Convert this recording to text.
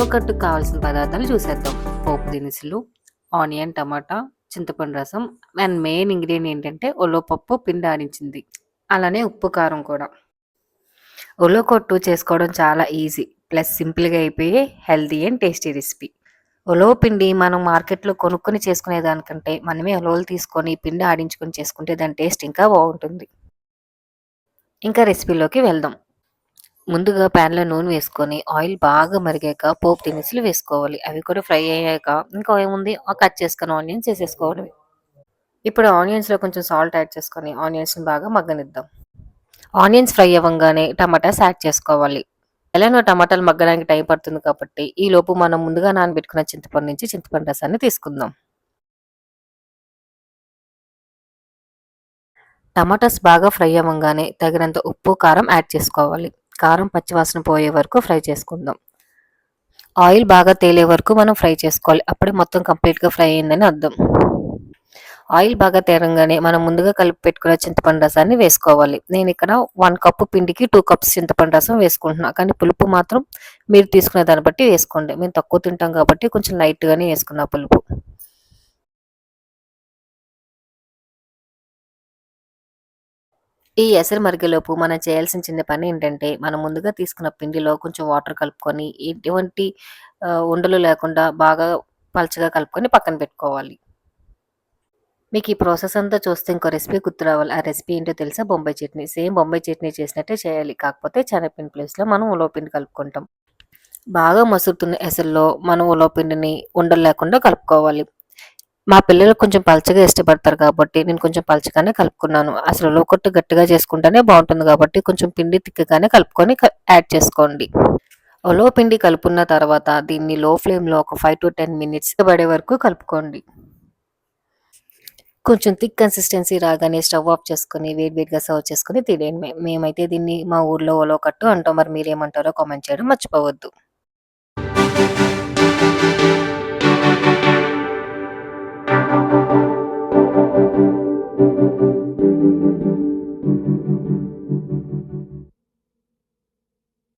ఉలవకట్టుకు కావాల్సిన పదార్థాలు చూసేద్దాం. పోపు దినుసులు, ఆనియన్, టమాటా, చింతపండు రసం అండ్ మెయిన్ ఇంగ్రీడియంట్ ఏంటంటే ఉలవపప్పు పిండి ఆడించింది. అలానే ఉప్పు, కారం కూడా. ఉలవకొట్టు చేసుకోవడం చాలా ఈజీ ప్లస్ సింపుల్గా అయిపోయి హెల్తీ అండ్ టేస్టీ రెసిపీ. ఉలవ పిండి మనం మార్కెట్లో కొనుక్కొని చేసుకునే దానికంటే మనమే ఉలవలు తీసుకొని పిండి ఆడించుకొని చేసుకుంటే దాని టేస్ట్ ఇంకా బాగుంటుంది. ఇంకా రెసిపీలోకి వెళ్దాం. ముందుగా ప్యాన్లో నూనె వేసుకొని ఆయిల్ బాగా మరిగాక పోపు దినుసులు వేసుకోవాలి. అవి కూడా ఫ్రై అయ్యాక ఇంకా ఏముంది కట్ చేసుకుని ఆనియన్స్ వేసేసుకోవడమే. ఇప్పుడు ఆనియన్స్లో కొంచెం సాల్ట్ యాడ్ చేసుకొని ఆనియన్స్ని బాగా మగ్గనిద్దాం. ఆనియన్స్ ఫ్రై అవ్వగానే టమాటాస్ యాడ్ చేసుకోవాలి. ఎలానో టమాటాలు మగ్గడానికి టైం పడుతుంది కాబట్టి ఈ లోపు మనం ముందుగా నానబెట్టుకున్న చింతపండు నుంచి చింతపండు రసాన్ని తీసుకుందాం. టమాటాస్ బాగా ఫ్రై అవ్వగానే తగినంత ఉప్పు, కారం యాడ్ చేసుకోవాలి. కారం పచ్చివాసన పోయే వరకు ఫ్రై చేసుకుందాం. ఆయిల్ బాగా తేలే వరకు మనం ఫ్రై చేసుకోవాలి. అప్పుడే మొత్తం కంప్లీట్గా ఫ్రై అయిందని అర్థం. ఆయిల్ బాగా తేరంగానే మనం ముందుగా కలిపి పెట్టుకున్న చింతపండు రసాన్ని వేసుకోవాలి. నేను ఇక్కడ 1 కప్పు పిండికి 2 కప్స్ చింతపండు రసం వేసుకుంటున్నా. కానీ పులుపు మాత్రం మీరు తీసుకునే దాన్ని బట్టి వేసుకోండి. మేము తక్కువ తింటాం కాబట్టి కొంచెం లైట్గానే వేసుకున్నా పులుపు. ఈ ఎసరు మరిగేలోపు మనం చేయాల్సిన చిన్న పని ఏంటంటే, మనం ముందుగా తీసుకున్న పిండిలో కొంచెం వాటర్ కలుపుకొని, ఎటువంటి ఉండలు లేకుండా బాగా పలచగా కలుపుకొని పక్కన పెట్టుకోవాలి. మీకు ఈ ప్రాసెస్ అంతా చూస్తే ఇంకో రెసిపీ గుర్తు రావాలి. ఆ రెసిపీ ఏంటో తెలుసా? బొంబాయి చట్నీ. సేమ్ బొంబాయి చట్నీ చేసినట్టే చేయాలి. కాకపోతే శనగపిండి ప్లేస్‌లో మనం ఉలవ పిండి కలుపుకుంటాం. బాగా మసులుతున్న ఎసరులో మనం ఉలవ పిండిని ఉండలు లేకుండా కలుపుకోవాలి. మా పిల్లలు కొంచెం పలచగా ఇష్టపడతారు కాబట్టి నేను కొంచెం పలచగానే కలుపుకున్నాను. అసలు లోకొట్టు గట్టిగా చేసుకుంటేనే బావుంటుంది కాబట్టి కొంచెం పిండి తిక్కగానే కలుపుకొని యాడ్ చేసుకోండి. ఉలవ పిండి కలుపుకున్న తర్వాత దీన్ని లో ఫ్లేమ్‌లో ఒక 5-10 మినిట్స్ పడే వరకు కలుపుకోండి. కొంచెం థిక్ కన్సిస్టెన్సీ రాగానే స్టవ్ ఆఫ్ చేసుకొని వేడి వేడిగా సర్వ్ చేసుకొని తినేయడమే. మేమైతే దీన్ని మా ఊర్లో ఉలవకట్టు అంటాం. మరి మీరేమంటారో కామెంట్ చేయడం మర్చిపోవద్దు.